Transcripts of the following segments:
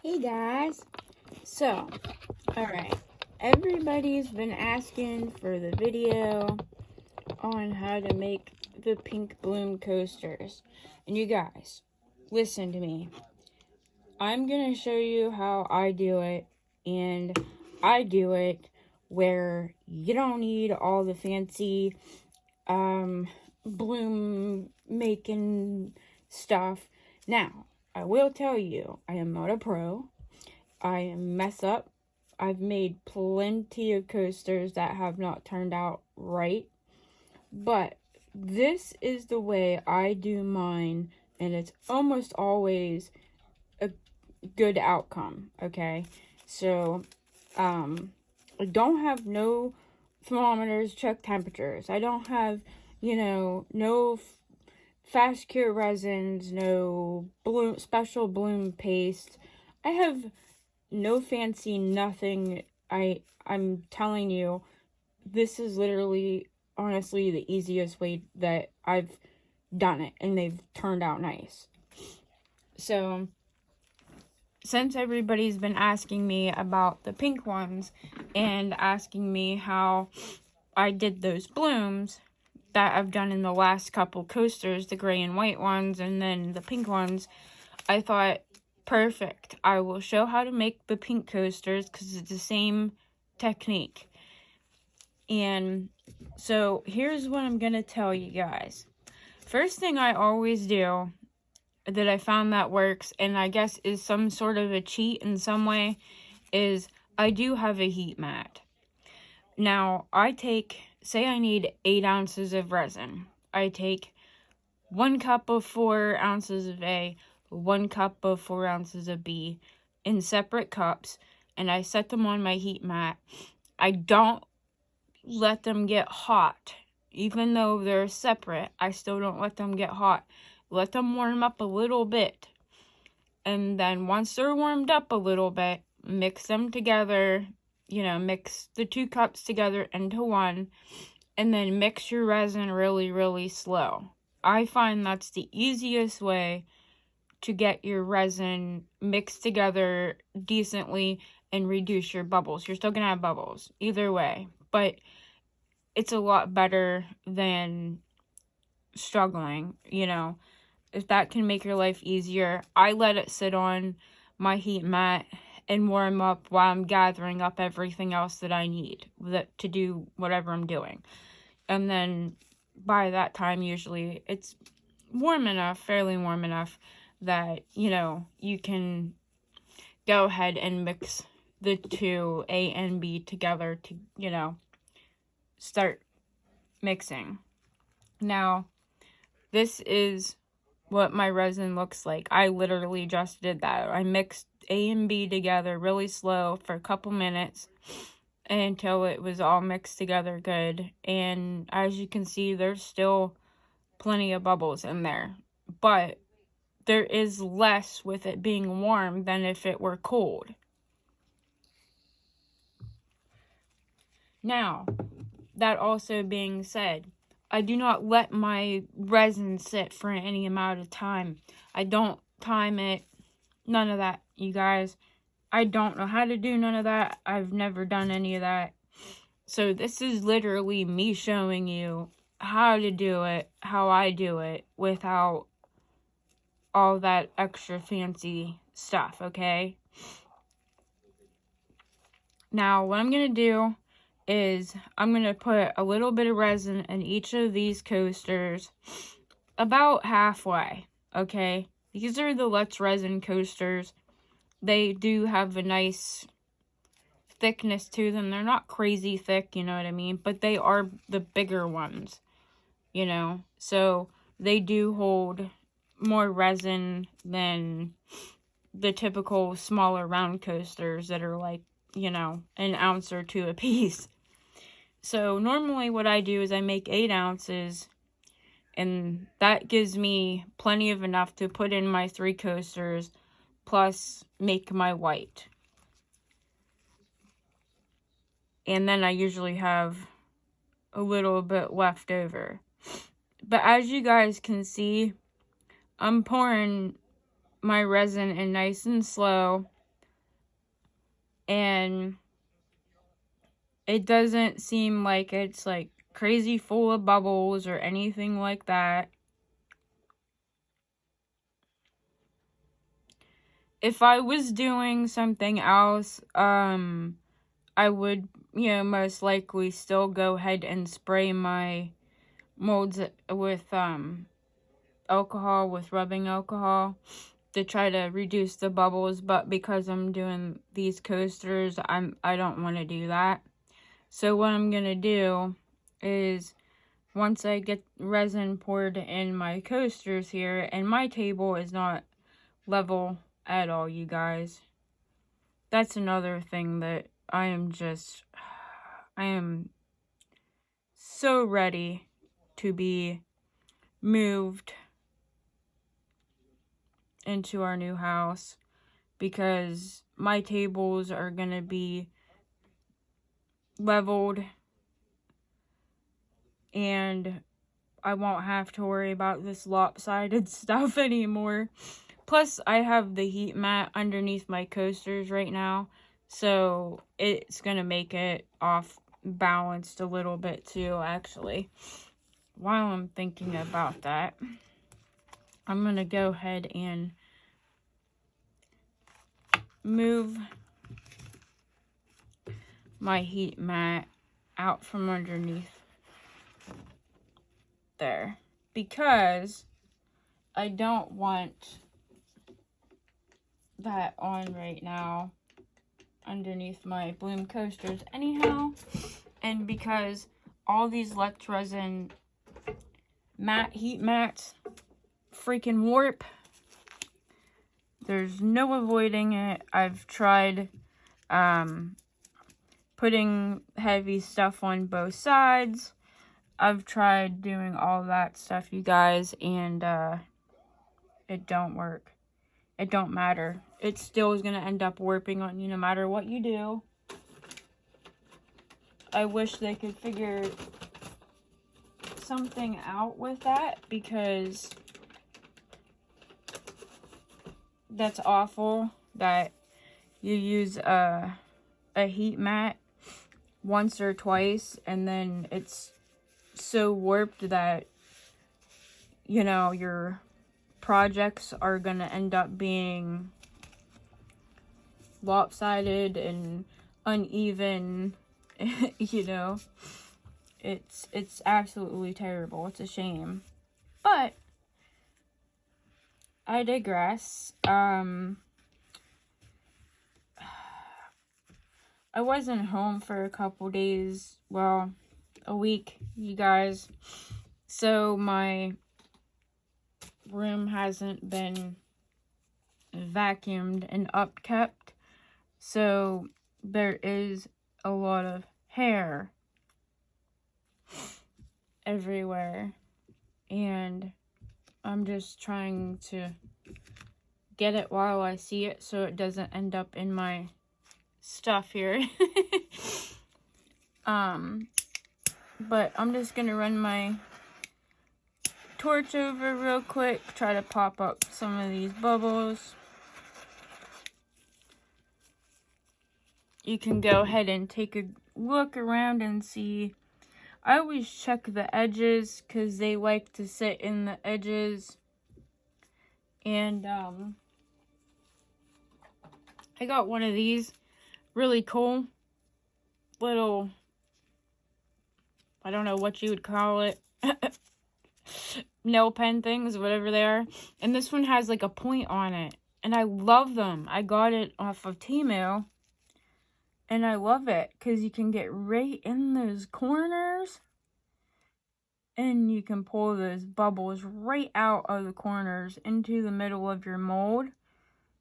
Hey guys. So, alright. Everybody's been asking for the video on how to make the pink bloom coasters. And you guys, listen to me. I'm gonna show you how I do it. And I do it where you don't need all the fancy bloom making stuff. Now, I will tell you, I am not a pro. I mess up. I've made plenty of coasters that have not turned out right. But this is the way I do mine, and it's almost always a good outcome, okay? So, I don't have no thermometers check temperatures. I don't have, no fast cure resins, no special bloom paste. I have no fancy nothing. I'm telling you, this is literally honestly the easiest way that I've done it, and they've turned out nice. So since everybody's been asking me about the pink ones and asking me how I did those blooms that I've done in the last couple coasters, the gray and white ones and then the pink ones, I thought, perfect, I will show how to make the pink coasters because it's the same technique. And so here's what I'm gonna tell you guys. First thing I always do that I found that works, and I guess is some sort of a cheat in some way, is I do have a heat mat. Now, I take, say I need 8 ounces of resin. I take 1 cup of 4 ounces of A, 1 cup of 4 ounces of B in separate cups, and I set them on my heat mat. I don't let them get hot. Even though they're separate, I still don't let them get hot. Let them warm up a little bit. And then once they're warmed up a little bit, mix them together. Mix the 2 cups together into one. And then mix your resin really, really slow. I find that's the easiest way to get your resin mixed together decently and reduce your bubbles. You're still going to have bubbles either way, but it's a lot better than struggling, if that can make your life easier. I let it sit on my heat mat and warm up while I'm gathering up everything else that I need to do whatever I'm doing. And then by that time, usually it's warm enough, fairly warm enough, that, you can go ahead and mix the 2, A and B, together to, start mixing. Now, this is what my resin looks like. I literally just did that. I mixed A and B together really slow for a couple minutes until it was all mixed together good. And as you can see, there's still plenty of bubbles in there. But there is less with it being warm than if it were cold. Now, that also being said, I do not let my resin sit for any amount of time. I don't time it. None of that, you guys. I don't know how to do none of that. I've never done any of that. So this is literally me showing you how to do it, how I do it, without all that extra fancy stuff, okay? Now, what I'm going to do is I'm going to put a little bit of resin in each of these coasters about halfway, okay? These are the Let's Resin coasters. They do have a nice thickness to them. They're not crazy thick, you know what I mean? But they are the bigger ones, So they do hold more resin than the typical smaller round coasters that are like, an ounce or 2 a piece. So normally what I do is I make 8 ounces, and that gives me plenty of enough to put in my 3 coasters, plus make my white. And then I usually have a little bit left over. But as you guys can see, I'm pouring my resin in nice and slow. and it doesn't seem like it's like crazy full of bubbles or anything like that. If I was doing something else, I would, most likely still go ahead and spray my molds with alcohol, with rubbing alcohol, to try to reduce the bubbles. But because I'm doing these coasters, I don't want to do that. So what I'm gonna do is, once I get resin poured in my coasters here, and my table is not level at all, you guys. That's another thing that I am so ready to be moved into our new house, because my tables are gonna be leveled and I won't have to worry about this lopsided stuff anymore. Plus, I have the heat mat underneath my coasters right now, so it's gonna make it off balanced a little bit too, actually. While I'm thinking about that, I'm gonna go ahead and move my heat mat out from underneath there, because I don't want that on right now underneath my bloom coasters anyhow, and because all these Lex Resin heat mats freaking warp. There's no avoiding it. I've tried putting heavy stuff on both sides. I've tried doing all that stuff, you guys, and it don't work. It don't matter. It still is going to end up warping on you no matter what you do. I wish they could figure something out with that, because that's awful that you use a heat mat once or twice and then it's so warped that, your projects are gonna end up being lopsided and uneven. It's absolutely terrible. It's a shame, but I digress. I wasn't home for a couple days, well, a week, you guys, so my room hasn't been vacuumed and upkept, so there is a lot of hair everywhere, and I'm just trying to get it while I see it so it doesn't end up in my stuff here. But I'm just gonna run my torch over real quick, try to pop up some of these bubbles. You can go ahead and take a look around and see. I always check the edges because they like to sit in the edges. And I got one of these really cool little, I don't know what you would call it, nail pen things, whatever they are. And this one has like a point on it. And I love them. I got it off of Temu. And I love it because you can get right in those corners. And you can pull those bubbles right out of the corners into the middle of your mold.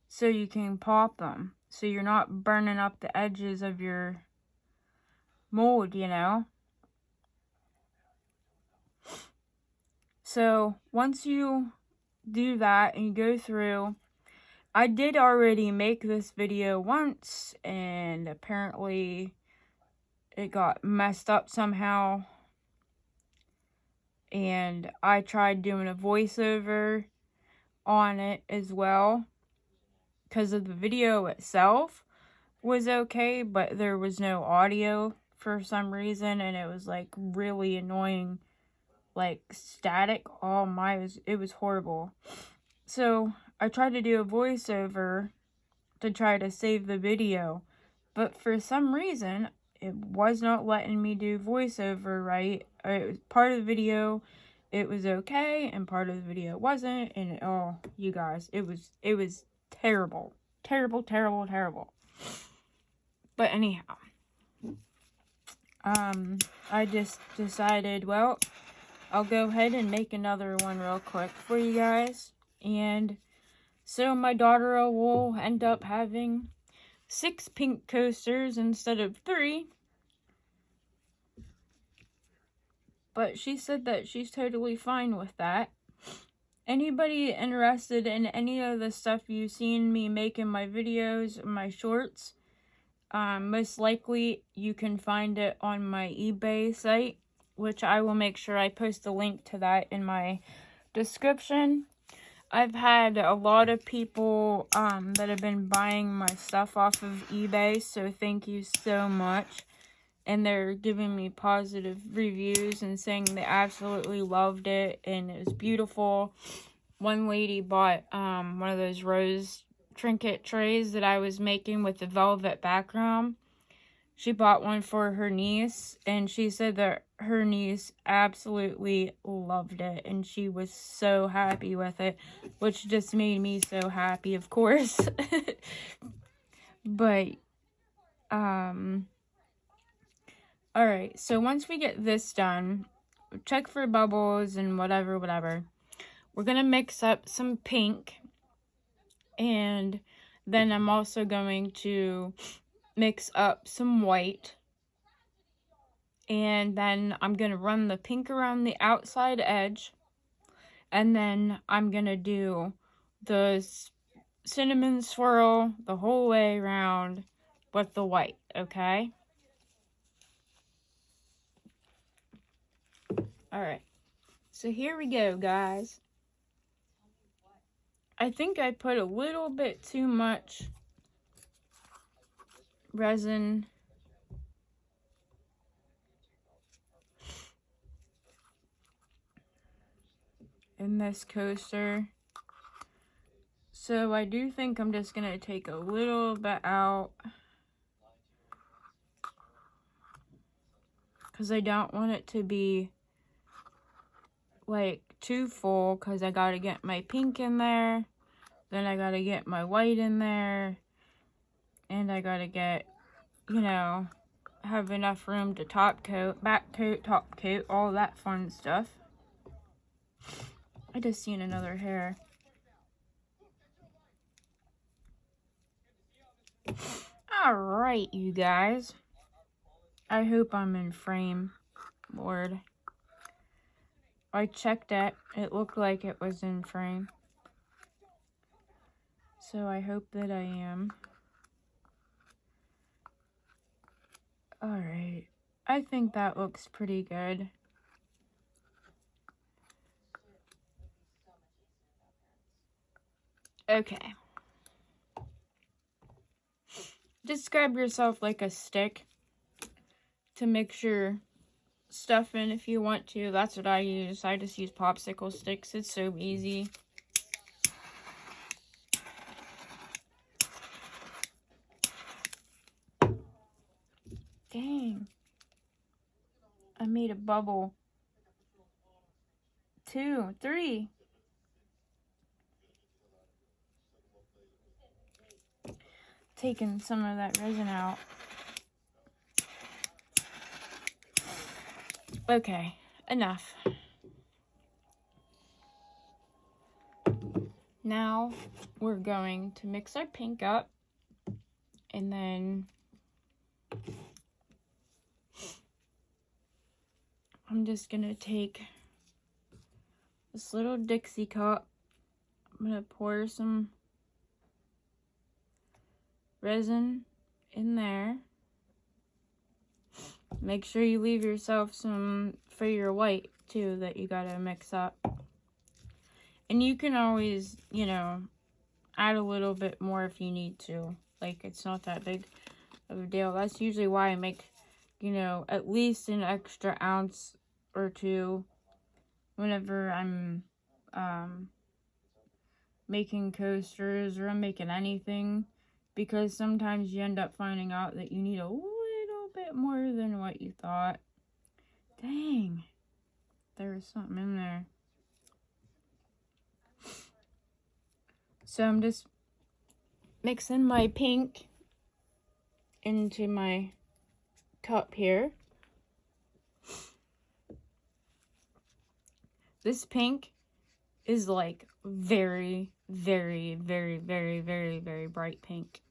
So you can pop them. So you're not burning up the edges of your mold, So once you do that and you go through, I did already make this video once and apparently it got messed up somehow, and I tried doing a voiceover on it as well because of the video itself, was okay, but there was no audio for some reason, and it was like really annoying, like static. Oh my, it was horrible. So I tried to do a voiceover to try to save the video, but for some reason it was not letting me do voiceover right. It was part of the video, it was okay, and part of the video wasn't, and oh, you guys, it was terrible. Terrible, terrible, terrible. But anyhow, I just decided, well, I'll go ahead and make another one real quick for you guys. And so my daughter will end up having 6 pink coasters instead of 3. But she said that she's totally fine with that. Anybody interested in any of the stuff you've seen me make in my videos, my shorts, most likely you can find it on my eBay site, which I will make sure I post a link to that in my description. I've had a lot of people that have been buying my stuff off of eBay, so thank you so much. And they're giving me positive reviews and saying they absolutely loved it and it was beautiful. One lady bought one of those rose trinket trays that I was making with the velvet background. She bought one for her niece, and she said that her niece absolutely loved it, and she was so happy with it, which just made me so happy, of course. But, alright, so once we get this done, check for bubbles and whatever. We're gonna mix up some pink, and then I'm also going to mix up some white, and then I'm gonna run the pink around the outside edge, and then I'm gonna do the cinnamon swirl the whole way around with the white, okay? Alright, so here we go, guys. I think I put a little bit too much resin in this coaster. So I do think I'm just going to take a little bit out, because I don't want it to be like too full, because I got to get my pink in there, then I got to get my white in there, and I got to get, you know, have enough room to top coat, back coat, top coat, all that fun stuff. I just seen another hair. Alright, you guys. I hope I'm in frame. Lord. I checked it. It looked like it was in frame. So I hope that I am. Alright. I think that looks pretty good. Okay. Just grab yourself like a stick to mix your stuff in if you want to. That's what I use. I just use popsicle sticks. It's so easy. Dang. I made a bubble. 2, 3. Taking some of that resin out. Okay, enough. Now we're going to mix our pink up, and then I'm just gonna take this little Dixie cup. I'm gonna pour some resin in there. Make sure you leave yourself some for your white too that you gotta mix up. And you can always, you know, add a little bit more if you need to. Like, it's not that big of a deal. That's usually why I make, you know, at least an extra ounce or two whenever I'm making coasters or I'm making anything, because sometimes you end up finding out that you need a little bit more than what you thought. Dang, there was something in there. So I'm just mixing my pink into my cup here. This pink is like very, very, very, very, very, very bright pink.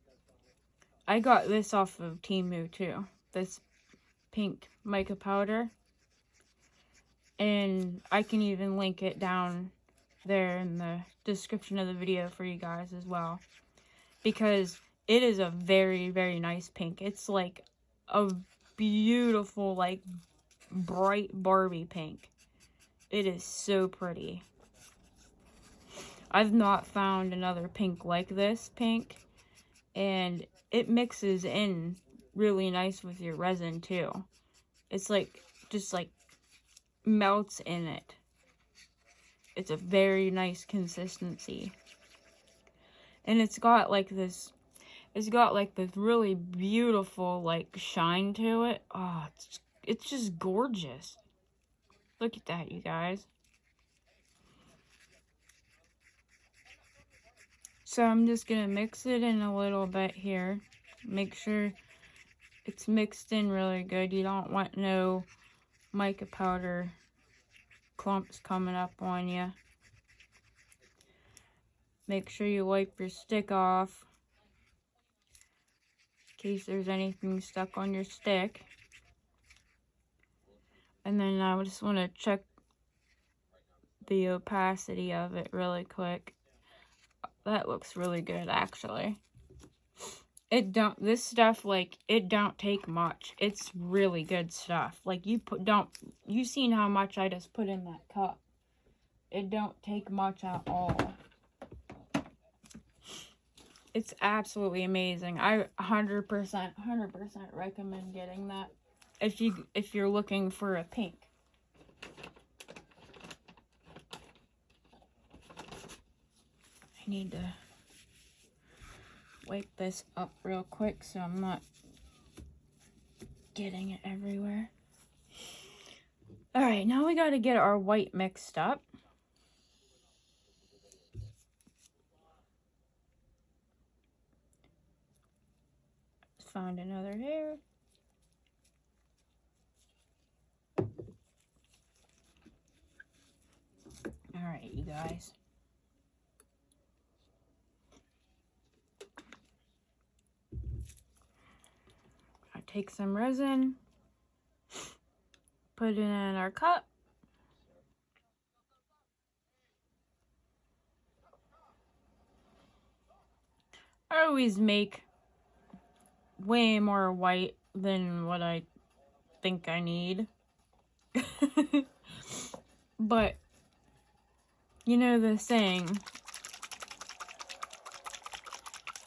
I got this off of Temu too. This pink mica powder. And I can even link it down there in the description of the video for you guys as well. Because it is a very, very nice pink. It's like a beautiful, like, bright Barbie pink. It is so pretty. I've not found another pink like this pink. And it mixes in really nice with your resin too. It's like, just like, melts in it. It's a very nice consistency. And it's got like this really beautiful like shine to it. Oh, it's just gorgeous. Look at that, you guys. So I'm just gonna mix it in a little bit here. Make sure it's mixed in really good. You don't want no mica powder clumps coming up on you. Make sure you wipe your stick off in case there's anything stuck on your stick. And then I just want to check the opacity of it really quick. That looks really good, actually. This stuff, like, it don't take much. It's really good stuff. Like, you seen how much I just put in that cup. It don't take much at all. It's absolutely amazing. I 100% recommend getting that if you're looking for a pink. I need to wipe this up real quick so I'm not getting it everywhere. Alright, now we gotta get our white mixed up. Found another hair. Alright, you guys. I take some resin, put it in our cup. I always make way more white than what I think I need. But, you know the saying,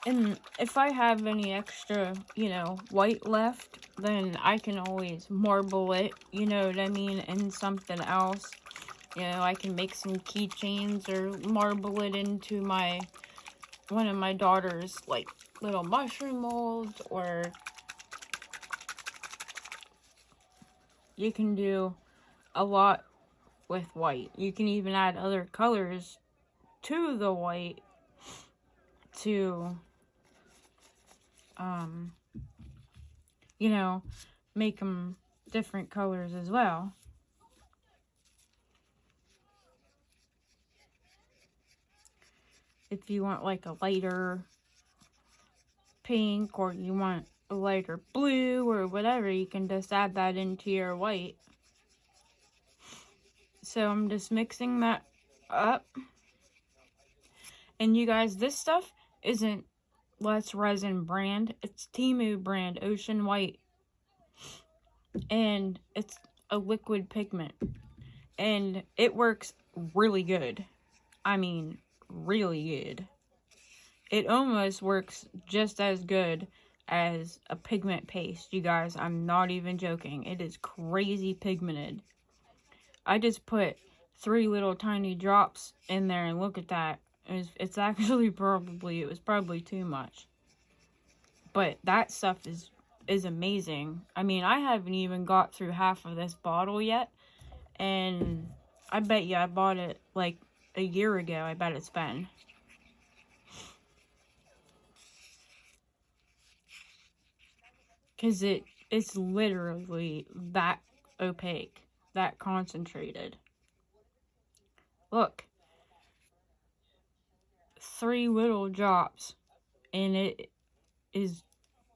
and if I have any extra, you know, white left, then I can always marble it, you know what I mean, in something else. You know, I can make some keychains or marble it into one of my daughter's, like, little mushroom molds, or you can do a lot with white. You can even add other colors to the white to, you know, make them different colors as well. If you want like a lighter pink, or you want a lighter blue or whatever, you can just add that into your white. So I'm just mixing that up. And you guys, this stuff isn't Let's Resin brand. It's Temu brand, Ocean White. And it's a liquid pigment. And it works really good. I mean, really good. It almost works just as good as a pigment paste. You guys, I'm not even joking. It is crazy pigmented. I just put 3 little tiny drops in there, and look at that. It's actually it was probably too much. But that stuff is amazing. I mean, I haven't even got through half of this bottle yet, and I bet you I bought it like a year ago. I bet it's been. Because it's literally that opaque, that concentrated. Look, 3 little drops, and it is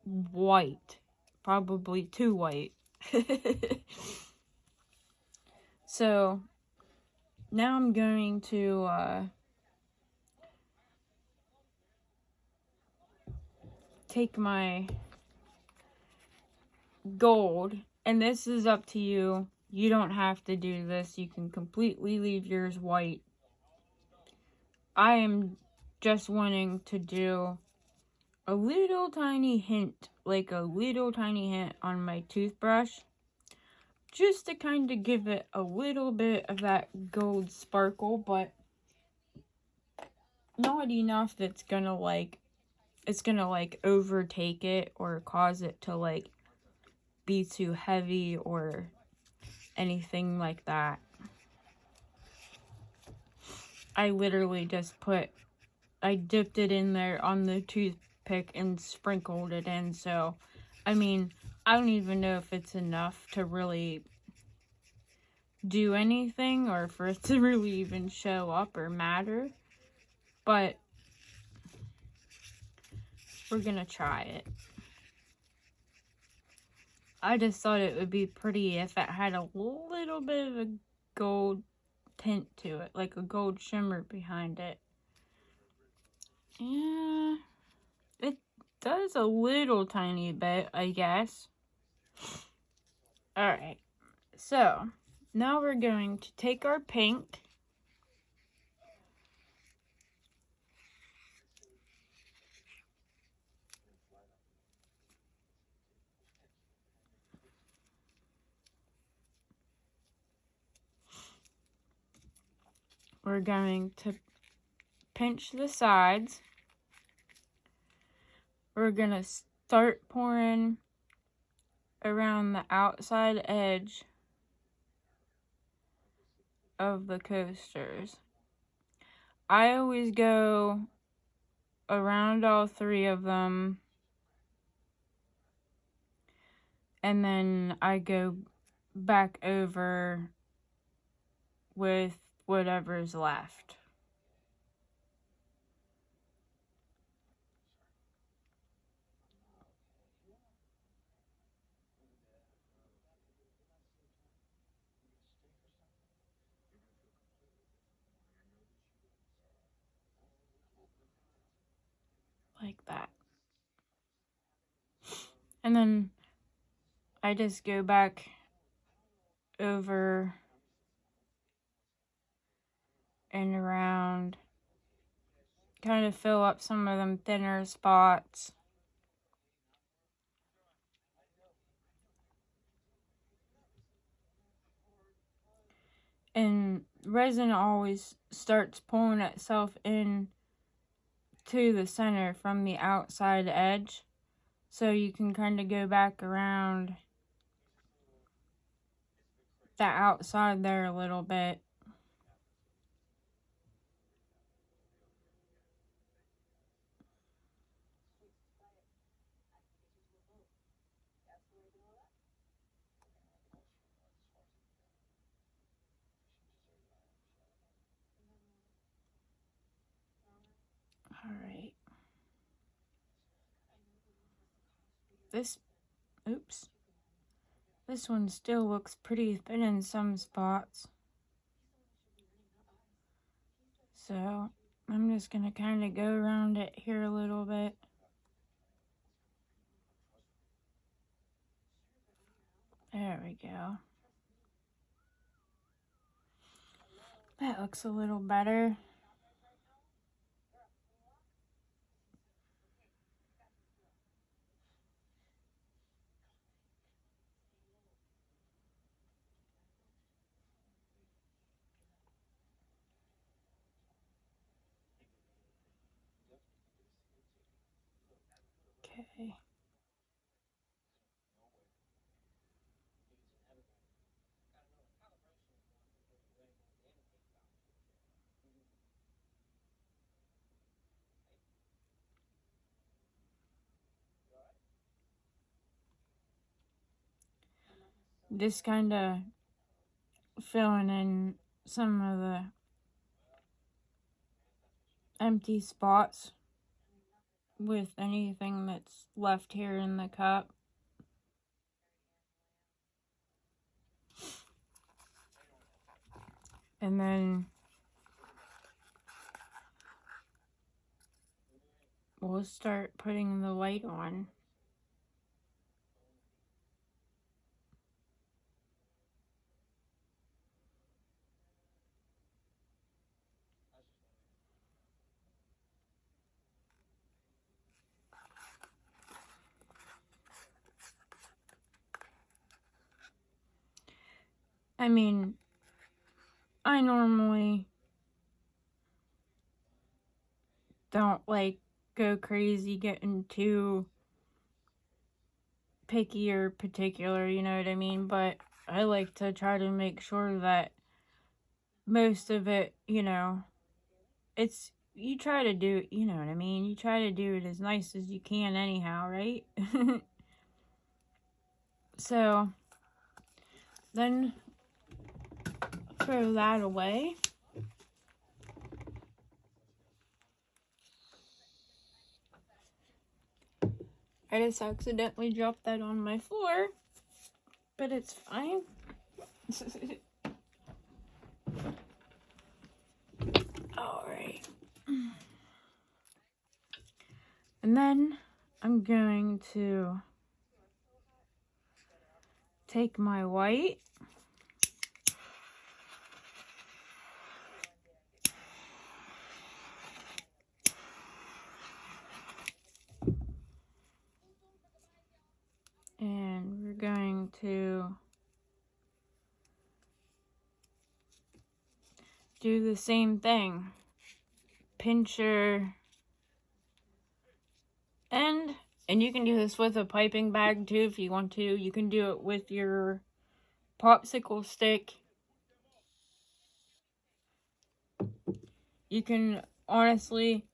white. Probably too white. So, now I'm going to take my gold, and this is up to you. You don't have to do this. You can completely leave yours white. I am just wanting to do a little tiny hint, like a little tiny hint on my toothbrush, just to kind of give it a little bit of that gold sparkle, but not enough that's gonna like, it's gonna like overtake it or cause it to like be too heavy or anything like that. I literally just I dipped it in there on the toothpick and sprinkled it in. So, I mean, I don't even know if it's enough to really do anything or for it to really even show up or matter. But we're gonna try it. I just thought it would be pretty if it had a little bit of a gold tint to it, like a gold shimmer behind it. Yeah, it does a little tiny bit, I guess. Alright, so now we're going to take our pink. We're going to pinch the sides. We're going to start pouring around the outside edge of the coasters. I always go around all 3 of them, and then I go back over with whatever's left. Like that. And then I just go back over and around, kind of fill up some of them thinner spots. And resin always starts pulling itself in to the center from the outside edge. So you can kind of go back around the outside there a little bit. Alright. This one still looks pretty thin in some spots. So I'm just going to kind of go around it here a little bit. There we go. That looks a little better. Okay. Just kind of filling in some of the empty spots with anything that's left here in the cup. And then we'll start putting the light on. I mean, I normally don't like go crazy getting too picky or particular, you know what I mean? But I like to try to make sure that most of it, you know, it's, you try to do, you know what I mean? You try to do it as nice as you can anyhow, right? So, then throw that away. I just accidentally dropped that on my floor, but it's fine. Alright. And then I'm going to take my white and we're going to do the same thing. Pinch your end, and you can do this with a piping bag too if you want to. You can do it with your popsicle stick. You can honestly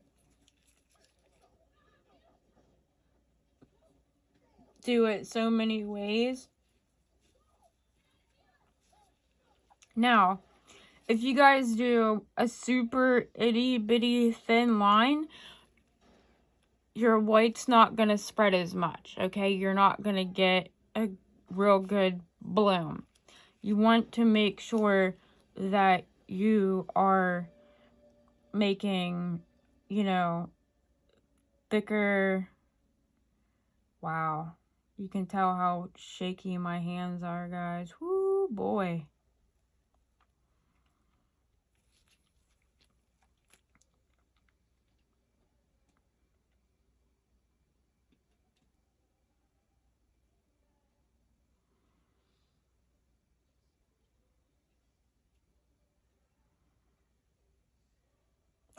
do it so many ways. Now, if you guys do a super itty bitty thin line, your white's not going to spread as much, okay? You're not going to get a real good bloom. You want to make sure that you are making, you know, thicker. Wow. You can tell how shaky my hands are, guys. Whoo, boy.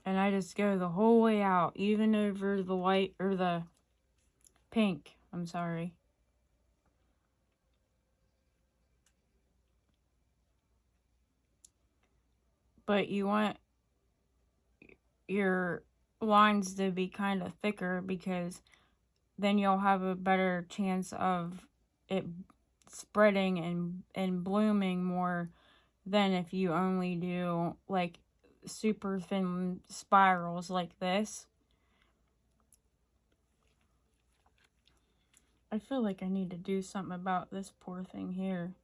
And I just go the whole way out, even over the white, or the pink. I'm sorry. But you want your lines to be kind of thicker, because then you'll have a better chance of it spreading and blooming more than if you only do like super thin spirals like this. I feel like I need to do something about this poor thing here.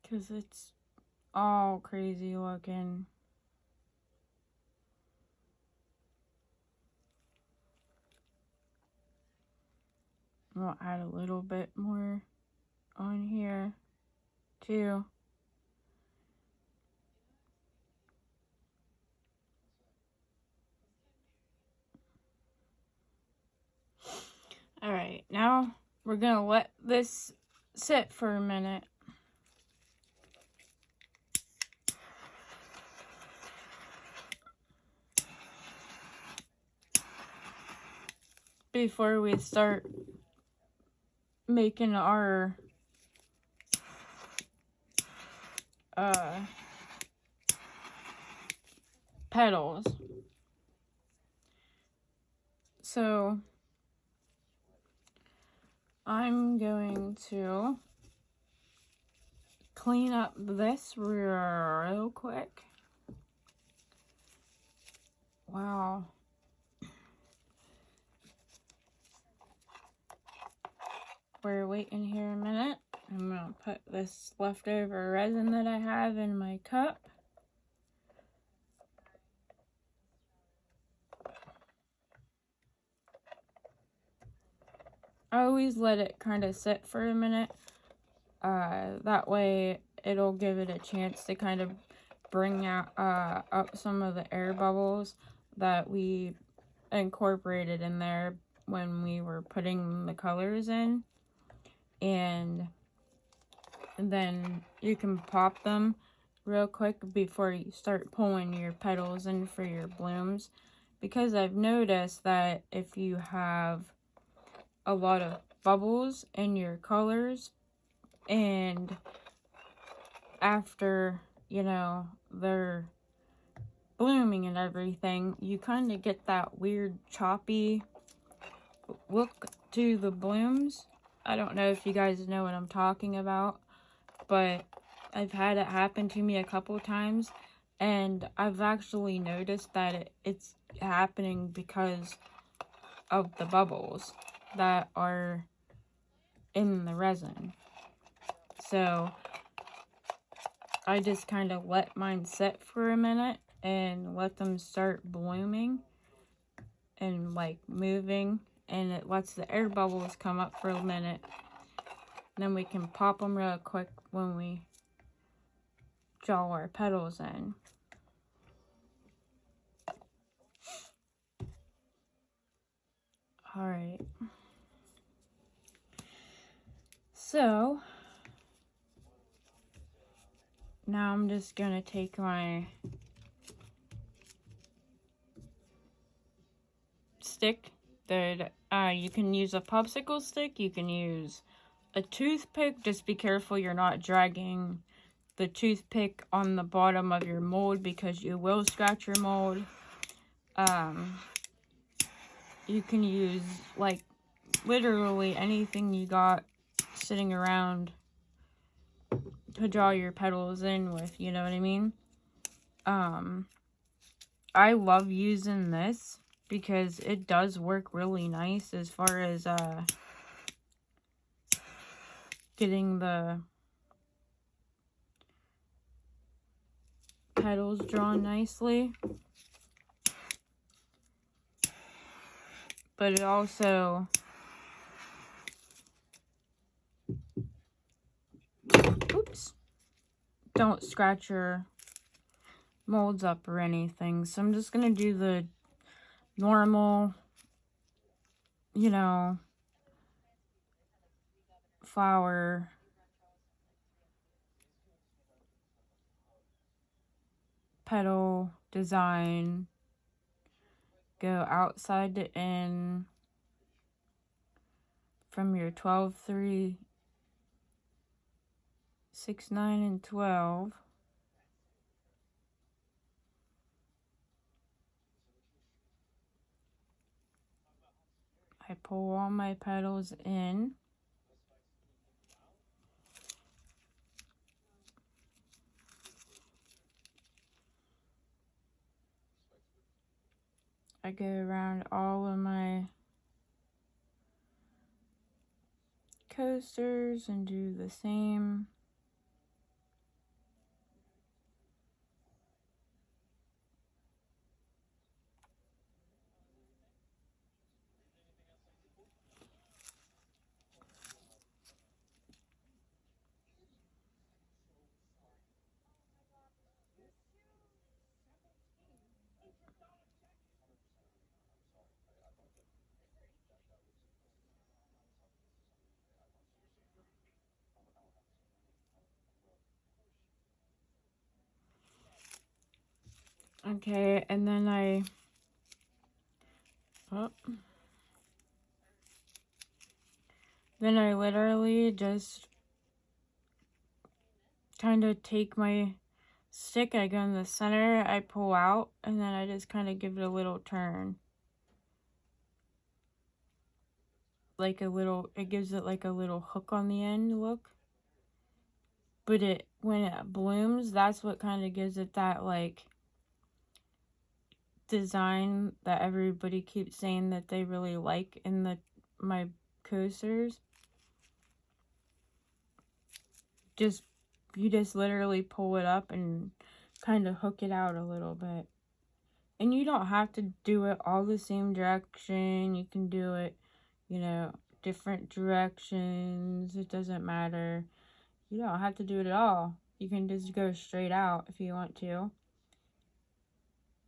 Because it's all crazy looking. We'll add a little bit more on here too. Alright, now we're gonna let this sit for a minute. before we start making our petals. So I'm going to clean up this real quick. Wow. We're waiting here a minute. I'm going to put this leftover resin that I have in my cup. I always let it kind of sit for a minute. That way it'll give it a chance to kind of bring out up some of the air bubbles that we incorporated in there when we were putting the colors in. And then you can pop them real quick before you start pulling your petals in for your blooms, because I've noticed that if you have a lot of bubbles in your colors and after, you know, they're blooming and everything, you kind of get that weird choppy look to the blooms. I don't know if you guys know what I'm talking about, but I've had it happen to me a couple times, and I've actually noticed that it's happening because of the bubbles that are in the resin. So I just kind of let mine sit for a minute and let them start blooming and like moving, and it lets the air bubbles come up for a minute. Then we can pop them real quick when we draw our petals in. Alright. So now I'm just gonna take my stick that you can use a popsicle stick, you can use a toothpick. Just be careful you're not dragging the toothpick on the bottom of your mold, because you will scratch your mold. You can use like literally anything you got sitting around to draw your petals in with, you know what I mean? I love using this because it does work really nice as far as getting the petals drawn nicely. But it also don't scratch your molds up or anything. So I'm just gonna do the normal, you know, flower petal design. Go outside to in from your 12, 3, 6, 9, and 12. I pull all my petals in. I go around all of my coasters and do the same. Okay, and then Then I literally just kind of take my stick, I go in the center, I pull out, and then I just kind of give it a little turn. Like it gives it like a little hook on the end look. But when it blooms, that's what kind of gives it that like design that everybody keeps saying that they really like in my coasters. You just literally pull it up and kind of hook it out a little bit. And you don't have to do it all the same direction. You can do it, different directions. It doesn't matter. You don't have to do it at all. You can just go straight out if you want to.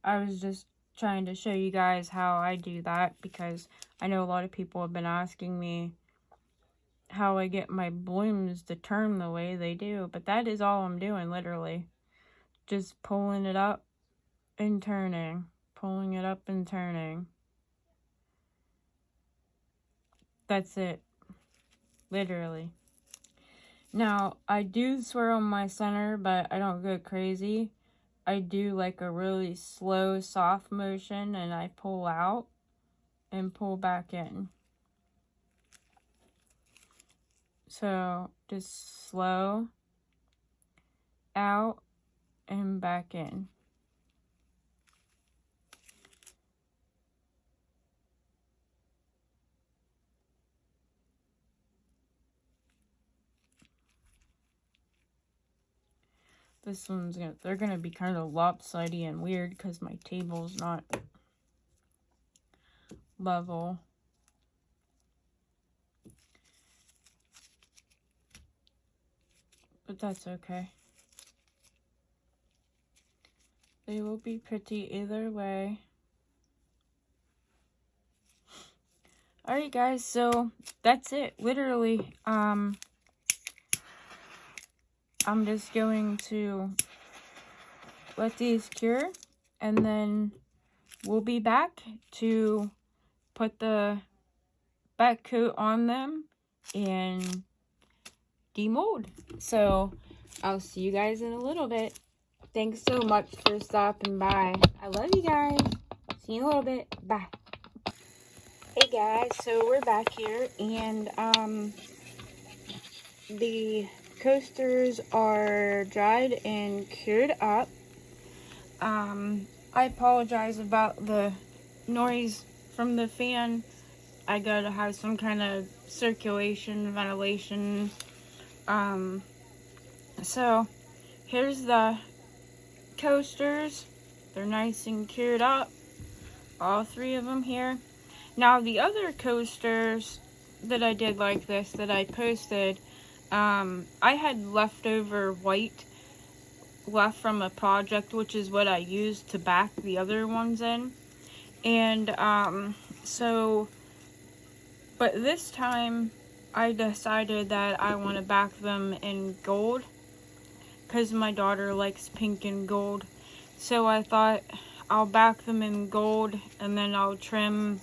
I was just trying to show you guys how I do that because I know a lot of people have been asking me how I get my blooms to turn the way they do. But that is all I'm doing, literally. Just pulling it up and turning. Pulling it up and turning. That's it. Literally. Now, I do swirl my center, but I don't go crazy. I do like a really slow, soft motion, and I pull out and pull back in. So, just slow out and back in. They're gonna be kind of lopsided and weird because my table's not level. But that's okay. They will be pretty either way. Alright guys, so that's it. Literally, I'm just going to let these cure, and then we'll be back to put the back coat on them and demold. So I'll see you guys in a little bit. Thanks so much for stopping by. I love you guys. See you in a little bit. Bye. Hey guys, so we're back here, and the coasters are dried and cured up. I apologize about the noise from the fan. I gotta have some kind of circulation, ventilation. So here's the coasters. They're nice and cured up. All three of them here. Now the other coasters that I did like this, that I posted, I had leftover white left from a project, which is what I used to back the other ones in. And but this time I decided that I want to back them in gold because my daughter likes pink and gold. So I thought I'll back them in gold, and then I'll trim,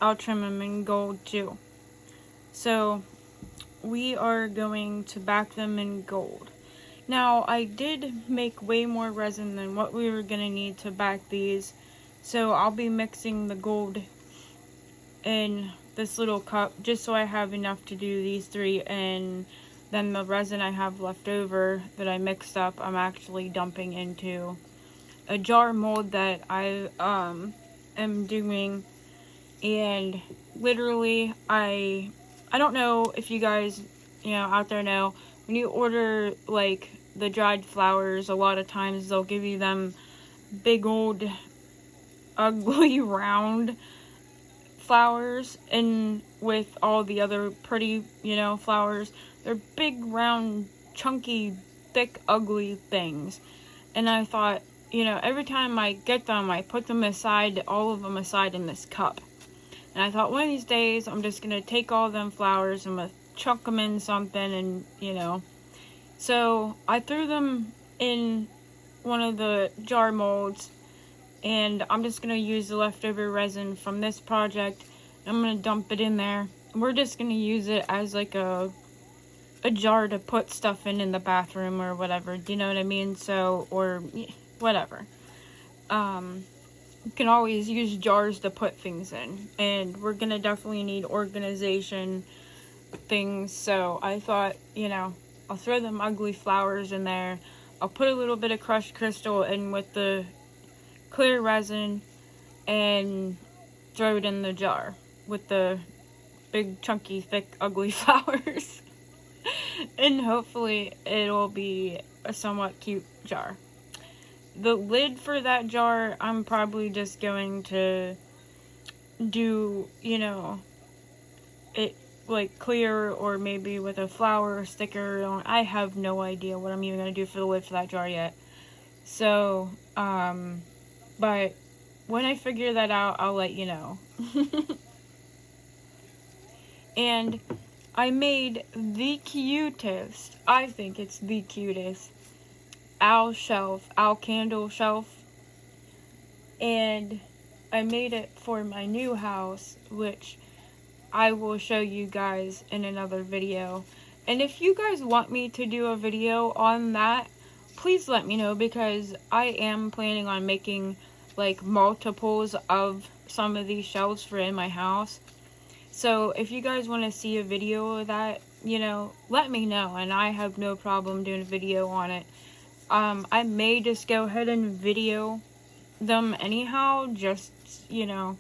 I'll trim them in gold too. So we are going to back them in gold. Now, I did make way more resin than what we were going to need to back these. So I'll be mixing the gold in this little cup just so I have enough to do these three, and then the resin I have left over that I mixed up, I'm actually dumping into a jar mold that I am doing. And literally, I don't know if you guys out there know, when you order like the dried flowers, a lot of times they'll give you them big old ugly round flowers, and with all the other pretty flowers, they're big round chunky thick ugly things. And I thought, every time I get them, I put them aside, all of them aside in this cup. And I thought, one of these days I'm just gonna take all them flowers, I'm gonna chuck them in something, and so I threw them in one of the jar molds, and I'm just gonna use the leftover resin from this project. I'm gonna dump it in there, we're just gonna use it as like a jar to put stuff in the bathroom or whatever. Do you know what I mean? So, or whatever. You can always use jars to put things in, and we're gonna definitely need organization things. So I thought, you know, I'll throw them ugly flowers in there. I'll put a little bit of crushed crystal in with the clear resin and throw it in the jar with the big chunky thick ugly flowers. And hopefully it'll be a somewhat cute jar. The lid for that jar, I'm probably just going to do, you know, it like clear or maybe with a flower sticker on. I have no idea what I'm even going to do for the lid for that jar yet. So, but when I figure that out, I'll let you know. And I made the cutest, I think it's the cutest, owl candle shelf. And I made it for my new house, which I will show you guys in another video. And if you guys want me to do a video on that, please let me know, because I am planning on making like multiples of some of these shelves for in my house. So if you guys want to see a video of that, you know, let me know, and I have no problem doing a video on it. I may just go ahead and video them anyhow, just, you know,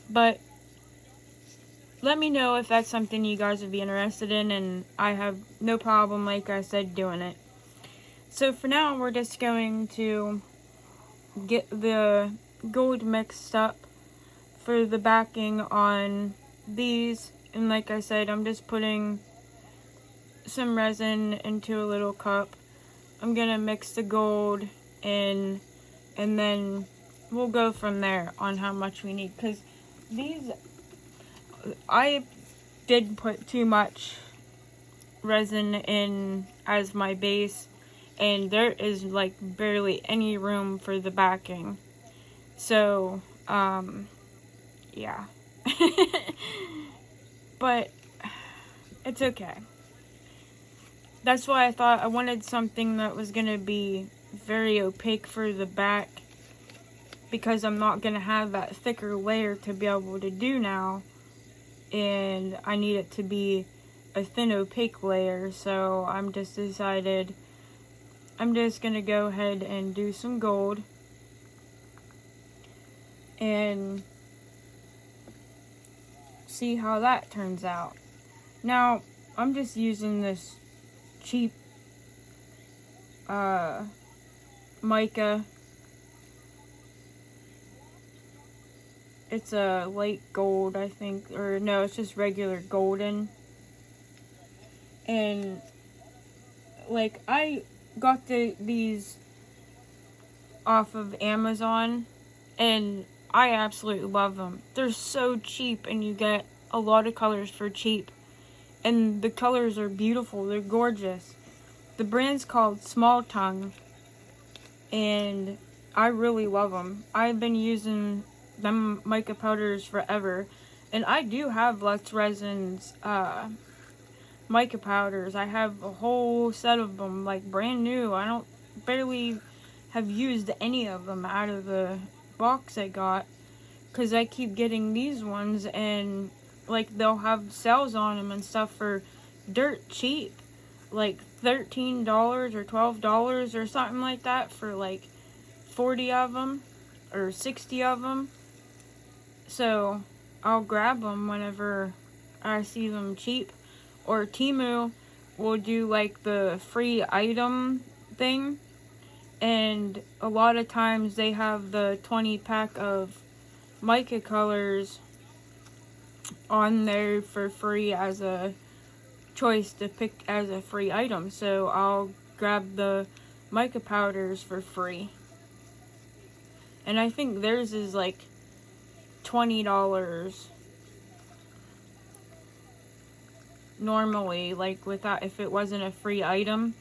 but let me know if that's something you guys would be interested in, and I have no problem, like I said, doing it. So for now, we're just going to get the gold mixed up for the backing on these, and like I said, I'm just putting some resin into a little cup. I'm gonna mix the gold in, and then we'll go from there on how much we need, because these, I did put too much resin in as my base, and there is like barely any room for the backing. So yeah. But it's okay. That's why I thought I wanted something that was gonna be very opaque for the back, because I'm not gonna have that thicker layer to be able to do now, and I need it to be a thin opaque layer. So I'm just decided I'm just gonna go ahead and do some gold and see how that turns out. Now, I'm just using this cheap mica. It's a light gold, I think, or no, it's just regular golden. And like, I got these off of Amazon, and I absolutely love them. They're so cheap, and you get a lot of colors for cheap. And the colors are beautiful. They're gorgeous. The brand's called Small Tongue, and I really love them. I've been using them mica powders forever, and I do have Lux Resin's mica powders. I have a whole set of them, like brand new. I don't barely have used any of them out of the box I got, because I keep getting these ones, and like they'll have sales on them and stuff for dirt cheap, like $13 or $12 or something like that for like 40 of them or 60 of them. So I'll grab them whenever I see them cheap. Or Temu will do like the free item thing, and a lot of times they have the 20 pack of mica colors on there for free as a choice to pick as a free item. So I'll grab the mica powders for free, and I think theirs is like $20 normally, like without, if it wasn't a free item.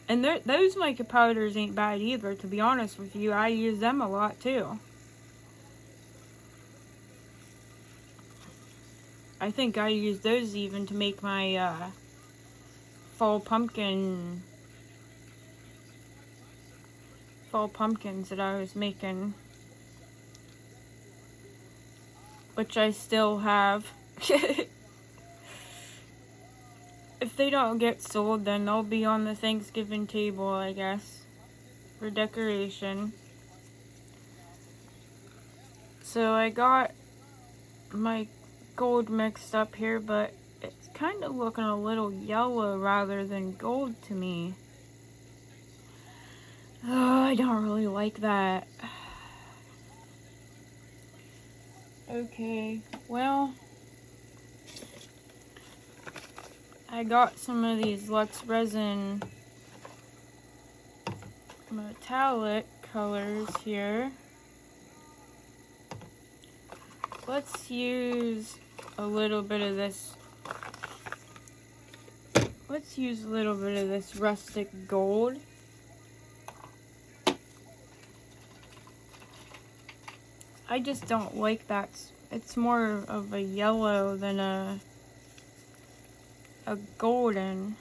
And those mica powders ain't bad either, to be honest with you. I use them a lot too. I think I used those even to make my fall pumpkins that I was making, which I still have. If they don't get sold, then they'll be on the Thanksgiving table, I guess, for decoration. So I got my gold mixed up here, but it's kind of looking a little yellow rather than gold to me. Oh, I don't really like that. Okay, well, I got some of these Luxe Resin metallic colors here. Let's use a little bit of this. Let's use a little bit of this rustic gold. I just don't like that. It's more of a yellow than a golden.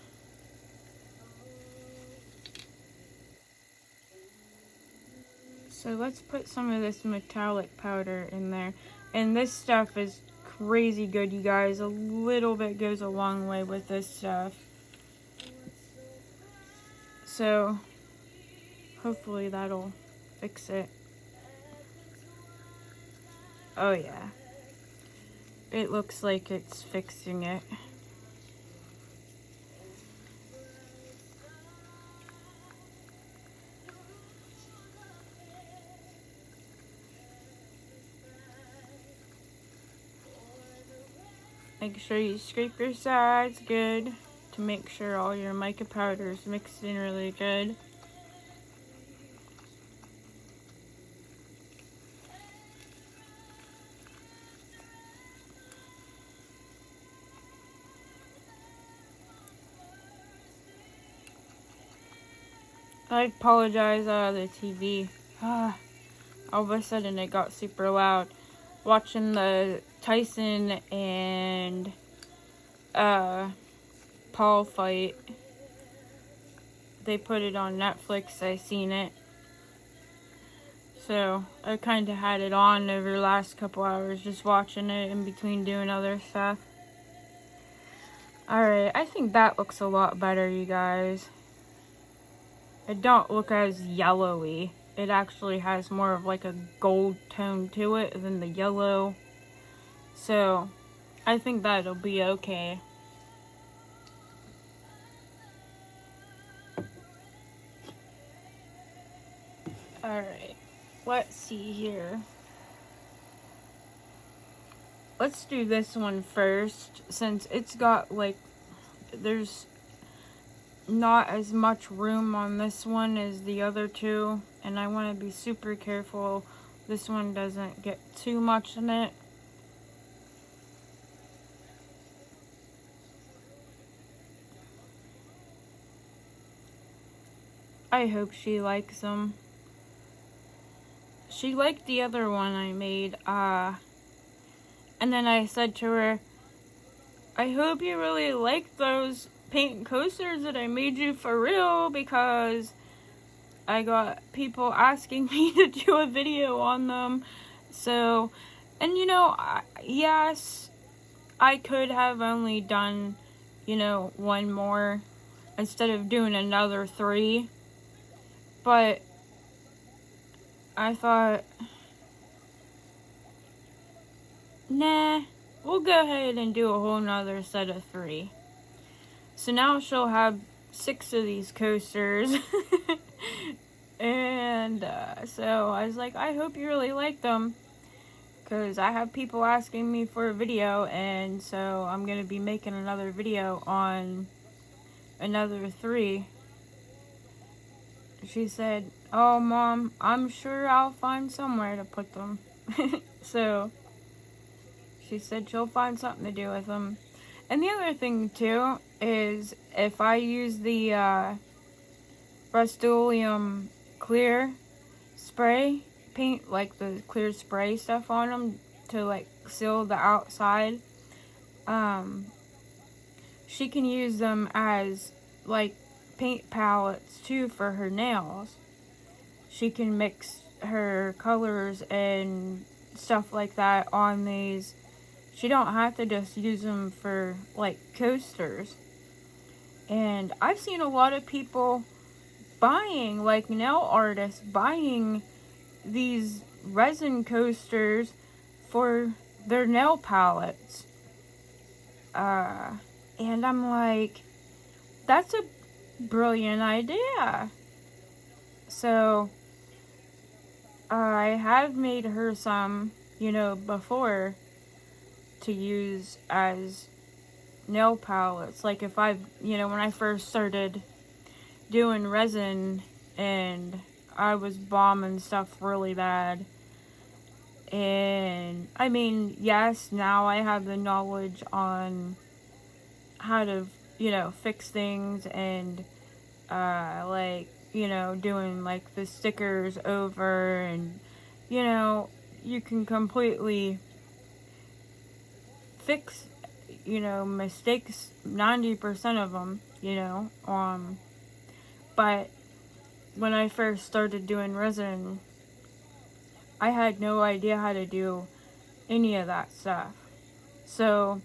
So let's put some of this metallic powder in there. And this stuff is crazy good, you guys. A little bit goes a long way with this stuff. So hopefully that'll fix it. Oh yeah. It looks like it's fixing it. Make sure you scrape your sides good to make sure all your mica powder is mixed in really good. I apologize, the TV. All of a sudden it got super loud. Watching the Tyson and Paul fight. They put it on Netflix, I seen it. So I kind of had it on over the last couple hours, just watching it in between doing other stuff. Alright, I think that looks a lot better, you guys. It don't look as yellowy. It actually has more of like a gold tone to it than the yellow. So I think that'll be okay. Alright, let's see here. Let's do this one first, since it's got like, there's not as much room on this one as the other two, and I want to be super careful this one doesn't get too much in it. I hope she likes them. She liked the other one I made, and then I said to her, I hope you really like those paint coasters that I made you for real, because I got people asking me to do a video on them. So, and you know, yes, I could have only done, you know, one more instead of doing another 3. But I thought, nah, we'll go ahead and do a whole nother set of 3. So now she'll have 6 of these coasters. And so I was like, I hope you really like them, because I have people asking me for a video, and so I'm going to be making another video on another 3. She said, oh Mom, I'm sure I'll find somewhere to put them. So she said she'll find something to do with them. And the other thing too is, if I use the Rust-Oleum clear spray paint, like the clear spray stuff on them to like seal the outside, she can use them as like paint palettes too for her nails. She can mix her colors and stuff like that on these. She don't have to just use them for like coasters. And I've seen a lot of people buying, like nail artists buying these resin coasters for their nail palettes. And I'm like, that's a brilliant idea. So I have made her some, before to use as nail palettes. Like if when I first started doing resin and I was bombing stuff really bad. And I mean, yes, now I have the knowledge on how to, fix things and doing like the stickers over and you can completely fix mistakes 90% of them, but when I first started doing resin, I had no idea how to do any of that stuff. So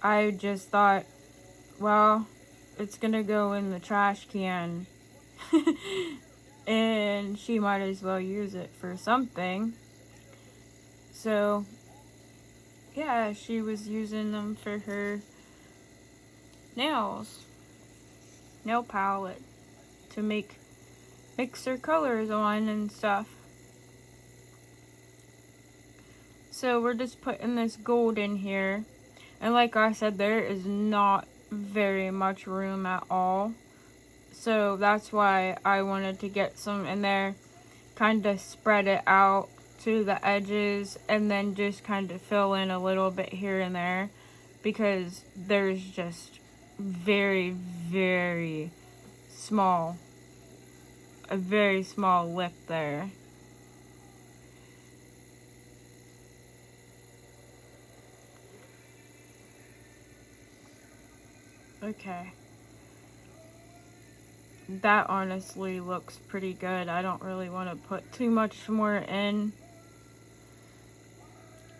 I just thought, well, it's gonna go in the trash can and she might as well use it for something. So yeah, she was using them for her nail palette to mix her colors on and stuff. So we're just putting this gold in here. And like I said, there is not very much room at all. So that's why I wanted to get some in there, kind of spread it out to the edges, and then just kind of fill in a little bit here and there, because there's just very, very small, a very small lip there. Okay. That honestly looks pretty good. I don't really want to put too much more in,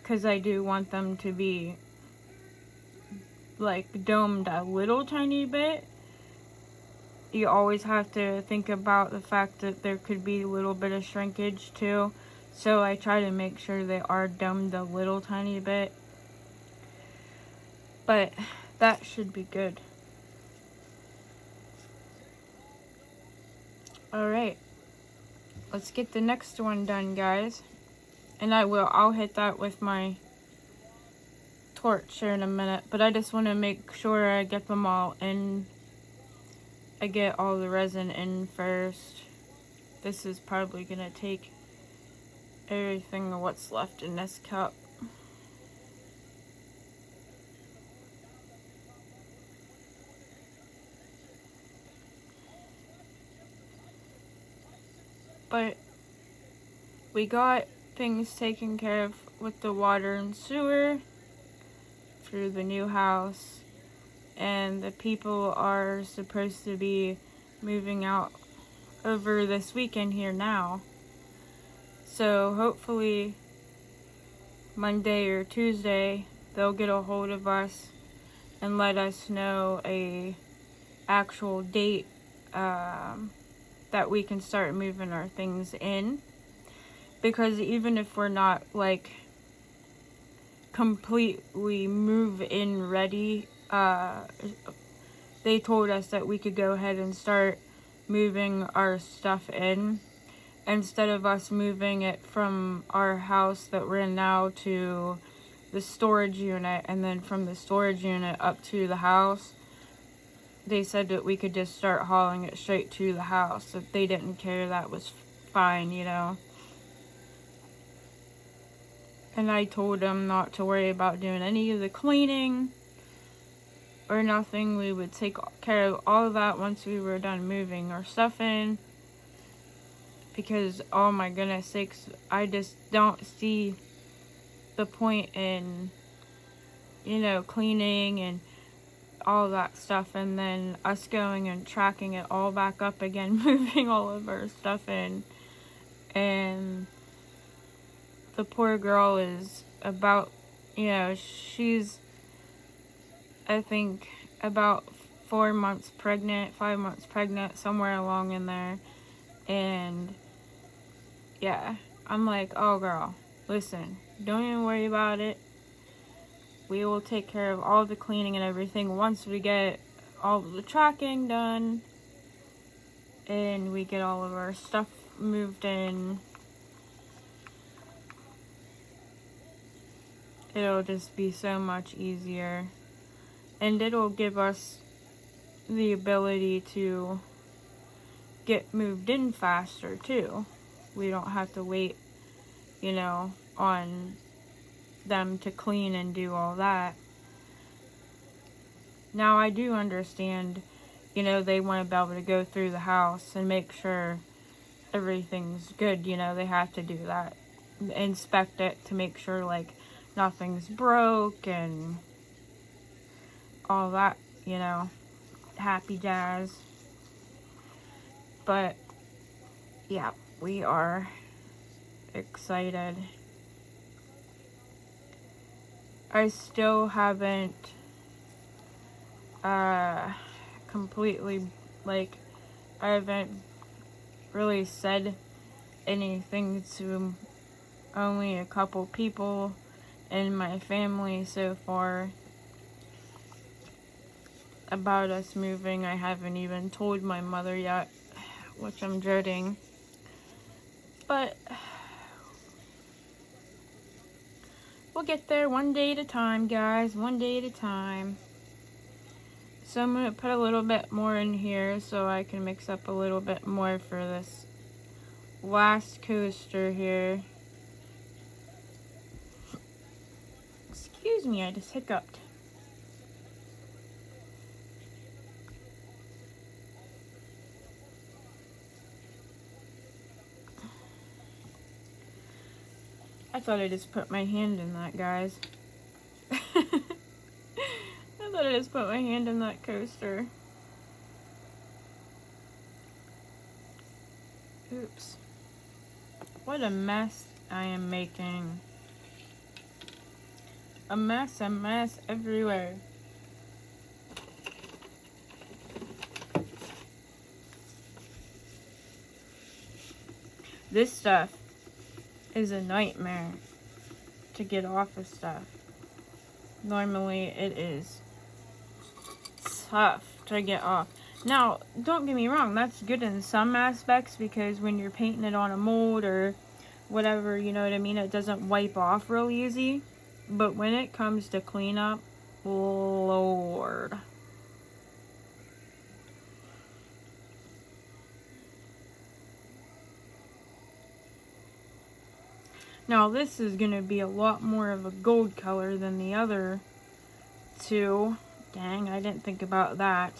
because I do want them to be like domed a little tiny bit. You always have to think about the fact that there could be a little bit of shrinkage too. So I try to make sure they are domed a little tiny bit. But that should be good. Alright. Let's get the next one done, guys. And I'll hit that with my torch here in a minute. But I just want to make sure I get them all in. I get all the resin in first. This is probably going to take everything what's left in this cup. But we got things taken care of with the water and sewer through the new house, and the people are supposed to be moving out over this weekend here now. So hopefully Monday or Tuesday they'll get a hold of us and let us know a actual date that we can start moving our things in. Because even if we're not like completely move in ready, they told us that we could go ahead and start moving our stuff in, instead of us moving it from our house that we're in now to the storage unit, and then from the storage unit up to the house. They said that we could just start hauling it straight to the house. That they didn't care, that was fine, And I told them not to worry about doing any of the cleaning or nothing. We would take care of all of that once we were done moving our stuff in. Because, oh my goodness sakes, I just don't see the point in you know, cleaning and all that stuff, and then us going and tracking it all back up again, moving all of our stuff in. And the poor girl is about, you know, she's, I think, about 4 months pregnant, 5 months pregnant, somewhere along in there. And yeah, I'm like, oh girl, listen, don't even worry about it. We will take care of all the cleaning and everything once we get all of the tracking done and we get all of our stuff moved in. It'll just be so much easier, and it'll give us the ability to get moved in faster too. We don't have to wait, you know, on them to clean and do all that. Now I do understand, you know, they want to be able to go through the house and make sure everything's good. You know, they have to do that, inspect it to make sure like nothing's broke and all that, you know, happy jazz. But yeah, we are excited. I still haven't completely, like, I haven't really said anything to only a couple people in my family so far about us moving. I haven't even told my mother yet, which I'm dreading. But we'll get there one day at a time, guys. One day at a time. So I'm going to put a little bit more in here so I can mix up a little bit more for this last coaster here. Excuse me, I just hiccuped. I thought I just put my hand in that, guys. I thought I just put my hand in that coaster. Oops. What a mess I am making. A mess everywhere. This stuff is a nightmare to get off of stuff. Normally it is tough to get off. Now, don't get me wrong, that's good in some aspects because when you're painting it on a mold or whatever, you know what I mean, it doesn't wipe off real easy. But when it comes to cleanup, Lord. Now this is going to be a lot more of a gold color than the other two. Dang, I didn't think about that.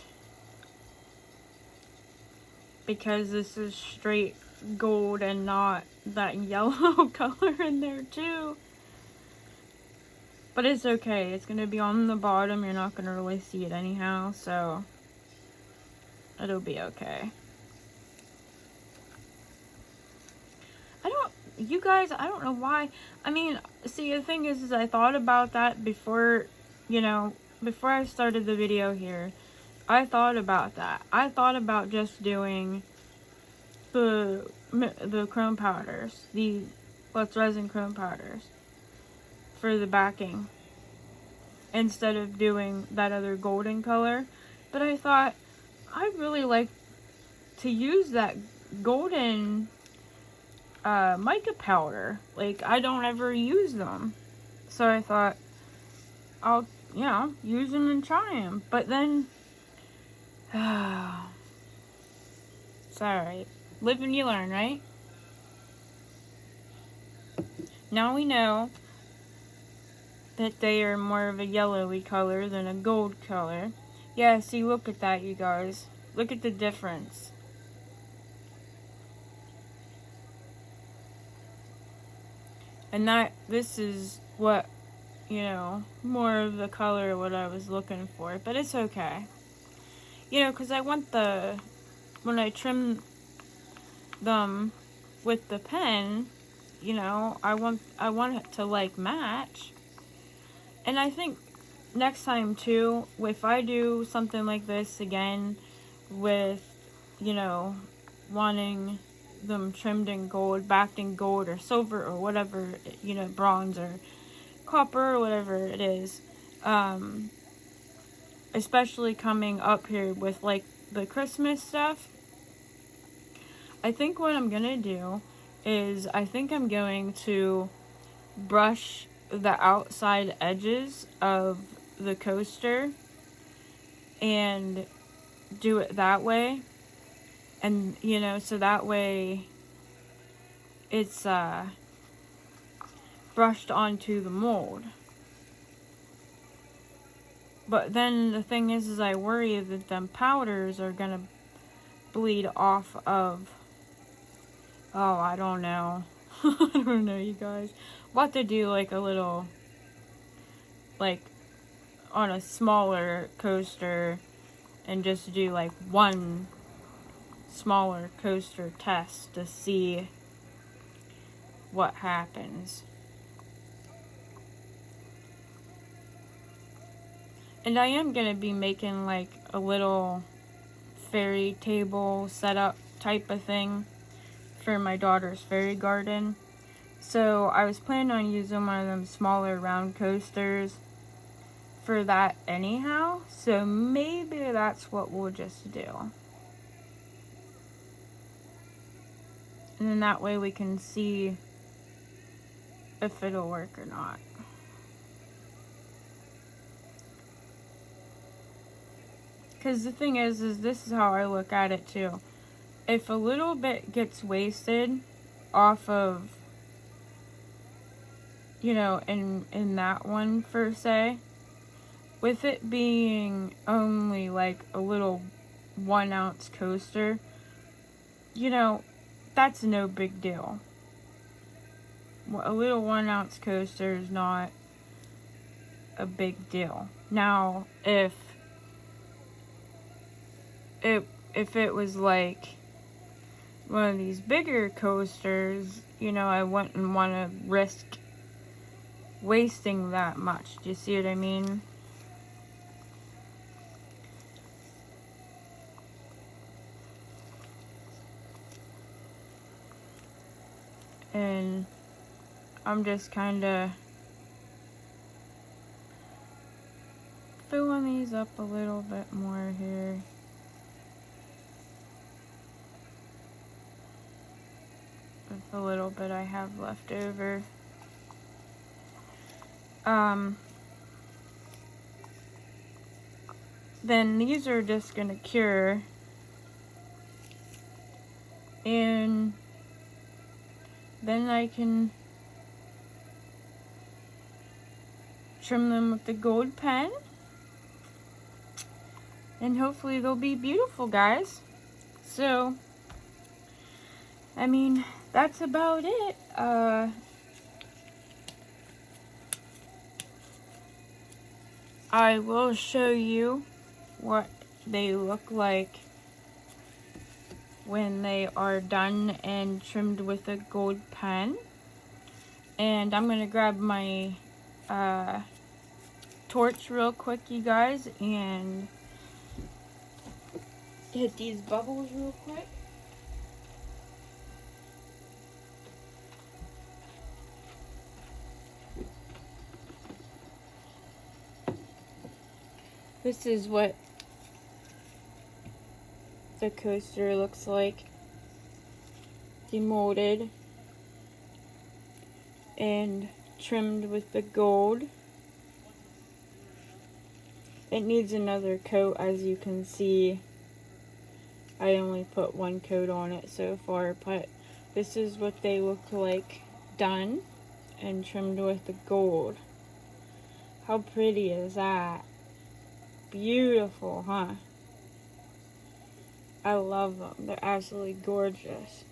Because this is straight gold and not that yellow color in there too. But it's okay. It's going to be on the bottom. You're not going to really see it anyhow. So it'll be okay. You guys, I don't know why. I mean, see, the thing is I thought about that before, you know, before I started the video here. I thought about that. I thought about just doing the chrome powders, the Let's Resin chrome powders for the backing instead of doing that other golden color. But I thought I'd really like to use that golden mica powder. Like, I don't ever use them. So I thought, I'll, you know, use them and try them. But then, it's alright. Live and you learn, right? Now we know that they are more of a yellowy color than a gold color. Yeah, see, look at that, you guys. Look at the difference. And this is what, more of the color what I was looking for, but it's okay. Because I want when I trim them with the pen, I want it to like match. And I think next time too, if I do something like this again with, wanting them trimmed in gold, backed in gold or silver or whatever, bronze or copper or whatever it is, especially coming up here with like the Christmas stuff, I think what I'm gonna do is I think I'm going to brush the outside edges of the coaster and do it that way, and so that way it's brushed onto the mold. But then the thing is I worry that them powders are gonna bleed off of, I don't know. I don't know, you guys. We'll have to do like a little, like on a smaller coaster, and just do like one smaller coaster test to see what happens. And I am going to be making like a little fairy table setup type of thing for my daughter's fairy garden. So I was planning on using one of them smaller round coasters for that anyhow. So maybe that's what we'll just do. And then that way we can see if it'll work or not. Because the thing is this is how I look at it too. If a little bit gets wasted off of, in that one per se, with it being only like a little 1 ounce coaster, that's no big deal. A little 1 ounce coaster is not a big deal. Now, if it was like one of these bigger coasters, I wouldn't want to risk wasting that much. Do you see what I mean? And I'm just kind of filling these up a little bit more here. With the little bit I have left over. Then these are just gonna cure, and then I can trim them with the gold pen, and hopefully they'll be beautiful, guys. So, I mean, that's about it. I will show you what they look like when they are done and trimmed with a gold pen. And I'm gonna grab my torch real quick, you guys, and hit these bubbles real quick. This is what the coaster looks like, demolded and trimmed with the gold. It needs another coat, as you can see. I only put one coat on it so far, but this is what they look like done and trimmed with the gold. How pretty is that? Beautiful, huh? I love them. They're absolutely gorgeous.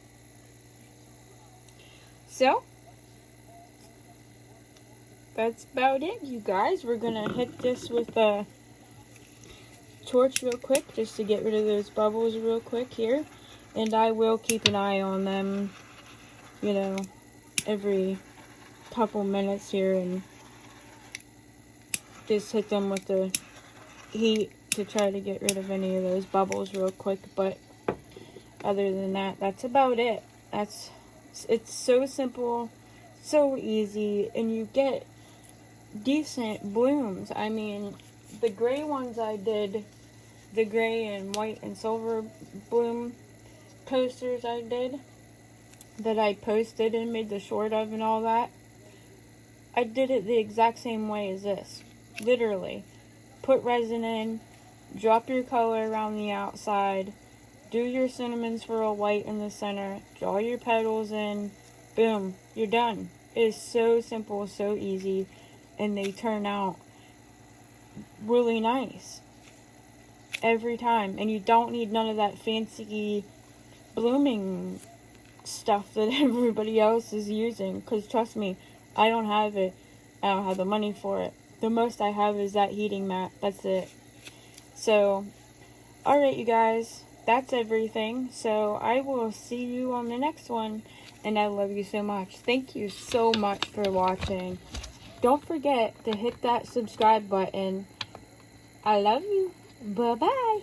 So, that's about it, you guys. We're gonna hit this with a torch real quick just to get rid of those bubbles real quick here. And I will keep an eye on them, you know, every couple minutes here and just hit them with the heat to try to get rid of any of those bubbles real quick. But other than that, that's about it. It's so simple, so easy, and you get decent blooms. I mean, the gray ones I did, the gray and white and silver bloom posters I did, that I posted and made the short of and all that, I did it the exact same way as this. Literally. Put resin in, drop your color around the outside, do your cinnamon swirl white in the center, draw your petals in, boom, you're done. It is so simple, so easy, and they turn out really nice every time. And you don't need none of that fancy blooming stuff that everybody else is using, because trust me, I don't have it. I don't have the money for it. The most I have is that heating mat. That's it. So, alright you guys, that's everything. So I will see you on the next one, and I love you so much. Thank you so much for watching. Don't forget to hit that subscribe button. I love you. Bye-bye.